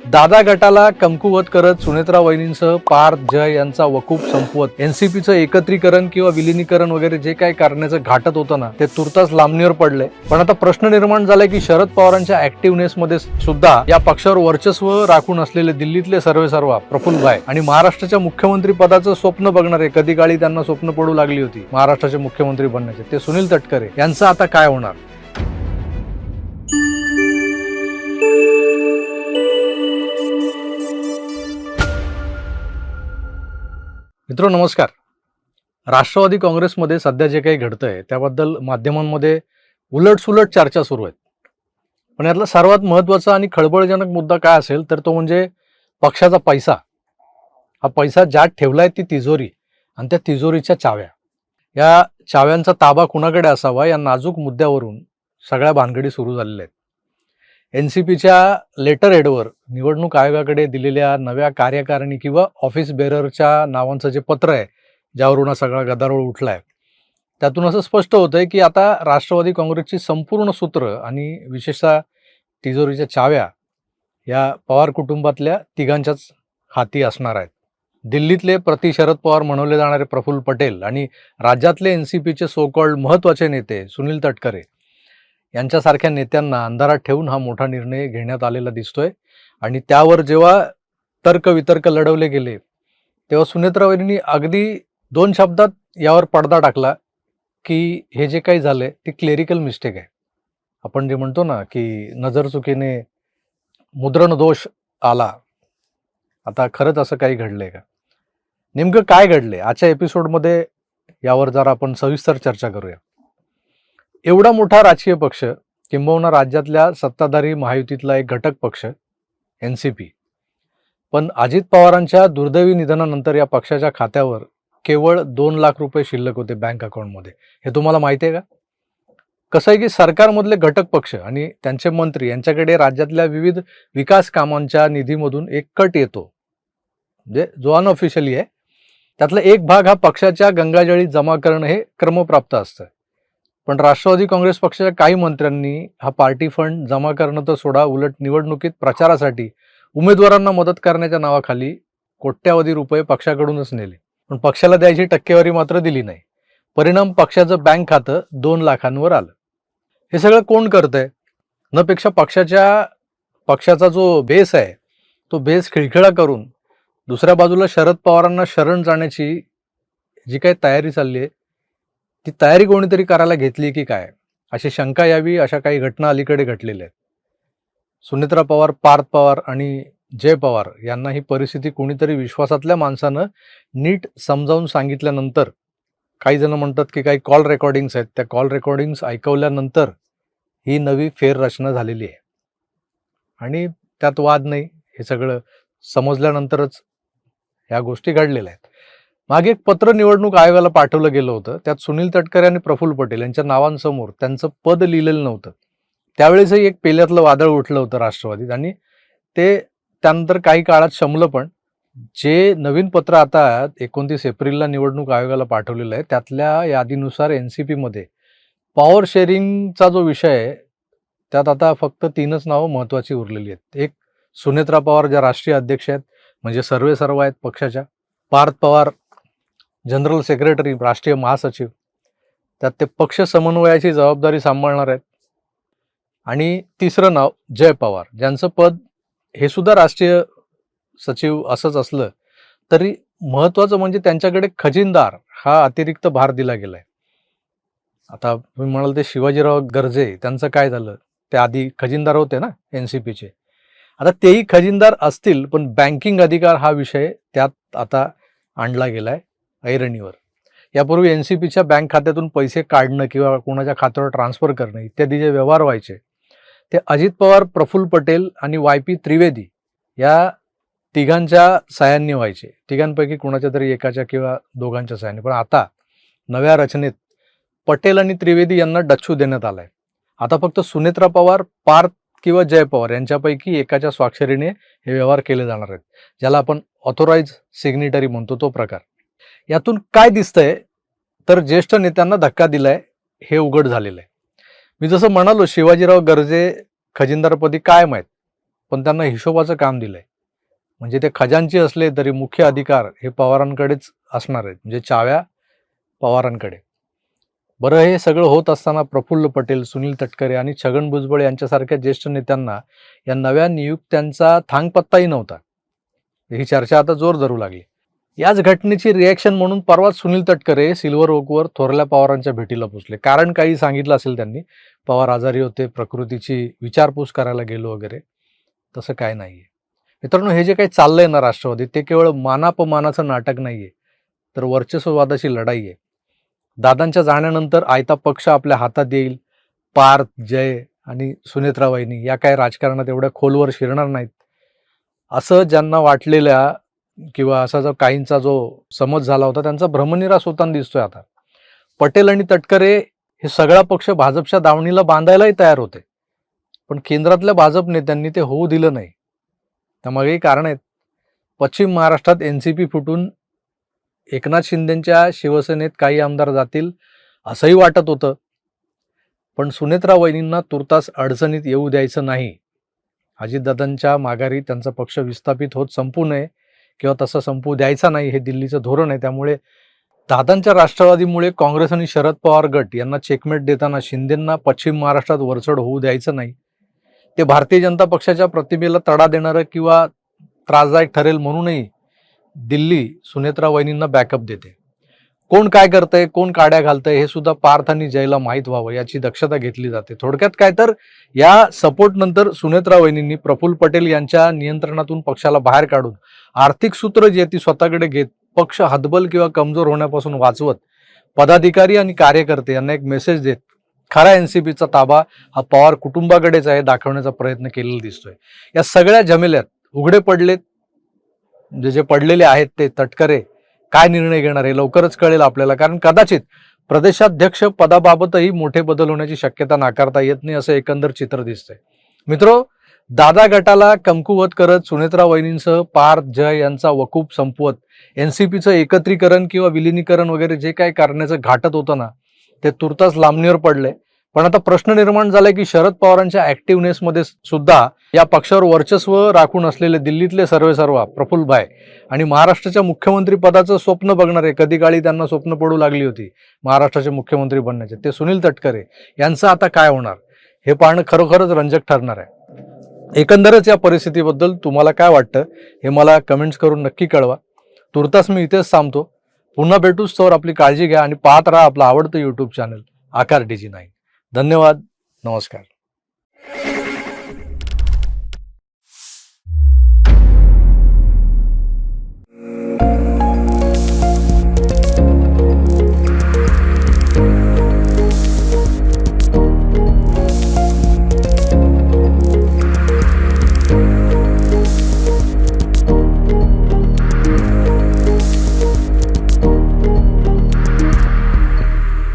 दादा गटाला कमकुवत करत सुनेत्रा वहिनींसह पार्थ जय यांचा वकूफ संपवत एनसीपीचं एकत्रीकरण किंवा विलिनीकरण वगैरे जे काही करण्याचं घाटत होतं ना, ते तुर्तास लांबणीवर पडलंय. पण आता प्रश्न निर्माण झालाय की शरद पवारांच्या ऍक्टिव्हनेस मध्ये सुद्धा या पक्षावर वर्चस्व राखून असलेले दिल्लीतले सर्वेसर्वा प्रफुल्ल भाई आणि महाराष्ट्राच्या मुख्यमंत्री पदाचं स्वप्न बघणारे, कधी काळी त्यांना स्वप्न पडू लागली होती महाराष्ट्राचे मुख्यमंत्री बनण्याचे, ते सुनील तटकरे यांचं आता काय होणार? मित्र नमस्कार. राष्ट्रवादी काँग्रेसमध्ये सध्या जे काही घडतंय त्याबद्दल माध्यमांमध्ये उलटसुलट चर्चा सुरू आहेत. पण यातला सर्वात महत्त्वाचा आणि खळबळजनक मुद्दा काय असेल तर तो म्हणजे पक्षाचा पैसा. हा पैसा ज्यात ठेवलाय ती तिजोरी आणि त्या तिजोरीच्या चाव्या. या चाव्यांचा ताबा कुणाकडे असावा या नाजूक मुद्द्यावरून सगळ्या भानगडी सुरू झालेल्या आहेत. एनसीपीच्या लेटर हेडवर निवडणूक आयोगाकडे दिलेल्या नव्या कार्यकारिणी किंवा ऑफिस बेररच्या नावांचं जे पत्र आहे, ज्यावरून हा सगळा गदारोळ उठलाय, त्यातून असं स्पष्ट होतंय की आता राष्ट्रवादी काँग्रेसची संपूर्ण सूत्र आणि विशेषतः तिजोरीच्या चाव्या या पवार कुटुंबातल्या तिघांच्याच हाती असणार आहेत. दिल्लीतले प्रति शरद पवार म्हणवले जाणारे प्रफुल्ल पटेल आणि राज्यातले एनसीपीचे सो कॉल्ड महत्त्वाचे नेते सुनील तटकरे यांच्यासारख्या नेत्यांना अंधारात ठेवून हा मोठा निर्णय घेण्यात आलेला दिसतोय. आणि त्यावर जेव्हा तर्कवितर्क लढवले गेले तेव्हा सुनेत्रा वहिनींनी अगदी 2 शब्दात यावर पडदा टाकला की हे जे काही झालंय ते क्लेरिकल मिस्टेक आहे. आपण जे म्हणतो ना की नजर चुकीने मुद्रण दोष आला. आता खरंच असं काही घडलंय का? नेमकं काय घडलंय? आजच्या एपिसोडमध्ये यावर जरा आपण सविस्तर चर्चा करूया. एवढा मोठा राजकीय पक्ष, किंबहुना राज्यातल्या सत्ताधारी महायुतीतला एक घटक पक्ष एनसीपी, पण अजित पवारांच्या दुर्दैवी निधनानंतर या पक्षाच्या खात्यावर केवळ 2 लाख रुपये शिल्लक होते बँक अकाउंटमध्ये. हे तुम्हाला माहिती आहे का? कसं आहे की सरकारमधले घटक पक्ष आणि त्यांचे मंत्री यांच्याकडे राज्यातल्या विविध विकास कामांच्या निधीमधून एक कट येतो, म्हणजे जो अनऑफिशियली आहे. त्यातला एक भाग हा पक्षाच्या गंगाजळीत जमा करणं हे क्रमप्राप्त असतं. पण राष्ट्रवादी काँग्रेस पक्षाच्या काही मंत्र्यांनी हा पार्टी फंड जमा करणं तर सोडा, उलट निवडणुकीत प्रचारासाठी उमेदवारांना मदत करण्याच्या नावाखाली कोट्यावधी रुपये पक्षाकडूनच नेले. पण पक्षाला द्यायची टक्केवारी मात्र दिली नाही. परिणाम पक्षाचं बँक खातं 2 लाखांवर आलं. हे सगळं कोण करतंय? न पेक्षा पक्षाचा जो बेस आहे तो बेस खिळखिळा करून दुसऱ्या बाजूला शरद पवारांना शरण जाण्याची जी काही तयारी चालली आहे ती तयारी कोणीतरी करायला घेतली की काय, अशी शंका यावी अशा काही घटना अलीकडे घडलेल्या आहेत. सुनेत्रा पवार, पार्थ पवार आणि जय पवार यांना ही परिस्थिती कोणीतरी विश्वासातल्या माणसानं नीट समजावून सांगितल्यानंतर, काही जण म्हणतात की काही कॉल रेकॉर्डिंग्स आहेत, त्या कॉल रेकॉर्डिंग्स ऐकवल्यानंतर ही नवी फेररचना झालेली आहे. आणि त्यात वाद नाही, हे सगळं समजल्यानंतरच ह्या गोष्टी घडलेल्या आहेत. मागे एक पत्र निवडणूक आयोगाला पाठवलं गेलं होतं. त्यात सुनील तटकरे आणि प्रफुल्ल पटेल यांच्या नावांसमोर त्यांचं पद लिहिलेलं नव्हतं. त्यावेळेसही एक पेल्यातलं वादळ उठलं होतं राष्ट्रवादीत आणि ते त्यानंतर काही काळात शमलं. पण जे नवीन पत्र आता 29 एप्रिलला निवडणूक आयोगाला पाठवलेलं आहे त्यातल्या यादीनुसार एनसीपीमध्ये पॉवर शेअरिंगचा जो विषय आहे त्यात आता फक्त 3च नावं महत्त्वाची उरलेली आहेत. एक सुनेत्रा पवार ज्या राष्ट्रीय अध्यक्ष आहेत, म्हणजे सर्वेसर्वा आहेत पक्षाच्या. पार्थ पवार जनरल सेक्रेटरी, राष्ट्रीय महासचिव, त्यात ते पक्ष समन्वयाची जबाबदारी सांभाळणार आहेत. आणि 3रं नाव जय पवार, ज्यांचं पद हे सुद्धा राष्ट्रीय सचिव असंच असलं तरी महत्त्वाचं म्हणजे त्यांच्याकडे खजिनदार हा अतिरिक्त भार दिला गेलाय. आता तुम्ही म्हणाल ते शिवाजीराव गर्जे, त्यांचं काय झालं? ते आधी खजिनदार होते ना एनसीपीचे. आता तेही खजिनदार असतील, पण बँकिंग अधिकार हा विषय त्यात आता आणला गेलाय ऐरणीवर. यापूर्वी एनसीपीच्या बँक खात्यातून पैसे काढणं किंवा कोणाच्या खात्यावर ट्रान्सफर करणं इत्यादी जे व्यवहार व्हायचे ते अजित पवार, प्रफुल्ल पटेल आणि YP त्रिवेदी या तिघांच्या सहाय्याने व्हायचे. तिघांपैकी कोणाच्या तरी एकाच्या किंवा दोघांच्या सहाय्याने. पण आता नव्या रचनेत पटेल आणि त्रिवेदी यांना डच्चू देण्यात आलाय. आता फक्त सुनेत्रा पवार, पार्थ किंवा जय पवार यांच्यापैकी एकाच्या स्वाक्षरीने हे व्यवहार केले जाणार आहेत, ज्याला आपण ऑथोराइज सिग्नेटरी म्हणतो, तो प्रकार. यातून काय दिसतंय तर ज्येष्ठ नेत्यांना धक्का दिलाय हे उघड झालेलं आहे. मी जसं म्हणालो शिवाजीराव गर्जे खजिनदारपदी काय माहीत, पण त्यांना हिशोबाचं काम दिलंय. म्हणजे ते खजांची असले तरी मुख्य अधिकार हे पवारांकडेच असणार आहेत, म्हणजे चाव्या पवारांकडे. बरं, हे सगळं होत असताना प्रफुल्ल पटेल, सुनील तटकरे आणि छगन भुजबळ यांच्यासारख्या ज्येष्ठ नेत्यांना या नव्या नियुक्त्यांचा थांगपत्ताही नव्हता. ही चर्चा आता जोर धरू लागली. याच घटनेची रिॲक्शन म्हणून परवाच सुनील तटकरे सिल्व्हर ओकवर थोरल्या पवारांच्या भेटीला पोचले. कारण काही सांगितलं असेल त्यांनी, पवार आजारी होते, प्रकृतीची विचारपूस करायला गेलो वगैरे. तसं काय नाहीये मित्रांनो. हे जे काही चाललंय ना राष्ट्रवादी, ते केवळ मानापमानाचं नाटक नाहीये, तर वर्चस्ववादाची लढाई आहे. दादांच्या जाण्यानंतर आयता पक्ष आपल्या हातात येईल. पार्थ, जय आणि सुनेत्रा वहिनी या काय राजकारणात एवढ्या खोलवर शिरणार नाहीत, असं ज्यांना वाटलेल्या किंवा असा जो काहींचा जो समज झाला होता, त्यांचा भ्रमनिरास होताना दिसतोय आता. पटेल आणि तटकरे हे सगळा पक्ष भाजपच्या दावणीला बांधायलाही तयार होते, पण केंद्रातल्या भाजप नेत्यांनी ते होऊ दिलं नाही. त्यामागेही कारण आहेत. पश्चिम महाराष्ट्रात एनसीपी फुटून एकनाथ शिंदेच्या शिवसेनेत काही आमदार जातील असंही वाटत होतं, पण सुनेत्रा वहिनींना तुर्तास अडचणीत येऊ द्यायचं नाही. अजितदादांच्या माघारी त्यांचा पक्ष विस्थापित होत संपू नये किंवा तसं संपू द्यायचा नाही, हे दिल्लीचं धोरण आहे. त्यामुळे दादांच्या राष्ट्रवादीमुळे काँग्रेस आणि शरद पवार गट यांना चेकमेट देताना शिंदेंना पश्चिम महाराष्ट्रात वरचढ होऊ द्यायचं नाही. ते भारतीय जनता पक्षाच्या प्रतिमेला तडा देणारं किंवा त्रासदायक ठरेल म्हणूनही दिल्ली सुनेत्रा वहिनींना बॅकअप देते. कोण काय करतंय, कोण काड्या घालतंय, हे सुद्धा पार्थ आणि जयला माहीत व्हावं याची दक्षता घेतली जाते. थोडक्यात काय तर या सपोर्ट नंतर सुनेत्रा वहिनींनी प्रफुल्ल पटेल यांच्या नियंत्रणातून पक्षाला बाहेर काढून आर्थिक सूत्र जी ती स्वतःकडे घेत पक्ष हतबल किंवा कमजोर होण्यापासून वाचवत पदाधिकारी आणि कार्यकर्ते यांना एक मेसेज देत खरा एनसीपीचा ताबा हा पवार कुटुंबाकडेच आहे दाखवण्याचा प्रयत्न केलेला दिसतोय. या सगळ्या झमेल्यात उघडे पडलेत जे पडलेले आहेत ते तटकरे काय निर्णय घेणार हे लवकरच कळेल आपल्याला. कारण कदाचित प्रदेशाध्यक्ष पदाबाबतही मोठे बदल होण्याची शक्यता नाकारता येत नाही, असं एकंदर चित्र दिसतंय. मित्रो, दादा गटाला कमकुवत करत सुनेत्रा वहिनींसह पार्थ, जय यांचा वकूफ संपवत एनसीपीचं एकत्रीकरण किंवा विलिनीकरण वगैरे जे काही करण्याचं घाटत होतं ना, ते तुर्तास लांबणीवर पडलंय. पण आता प्रश्न निर्माण झालाय की शरद पवारांच्या ऍक्टिव्हनेसमध्ये सुद्धा या पक्षावर वर्चस्व राखून असलेले दिल्लीतले सर्वेसर्वा प्रफुल्ल भाई आणि महाराष्ट्राच्या मुख्यमंत्री पदाचं स्वप्न बघणारे, कधी काळी त्यांना स्वप्न पडू लागली होती महाराष्ट्राचे मुख्यमंत्री बनण्याचे, ते सुनील तटकरे यांचं आता काय होणार हे पाहणं खरोखरच रंजक ठरणार आहे. एकंदरच या परिस्थितीबद्दल तुम्हाला काय वाटतं हे मला कमेंट्स करून नक्की कळवा. तुर्तास मी इथेच थांबतो. पुन्हा भेटूच, तोवर आपली काळजी घ्या आणि पाहत राहा आपलं आवडतं यूट्यूब चॅनल आकार DG9. धन्यवाद. नमस्कार.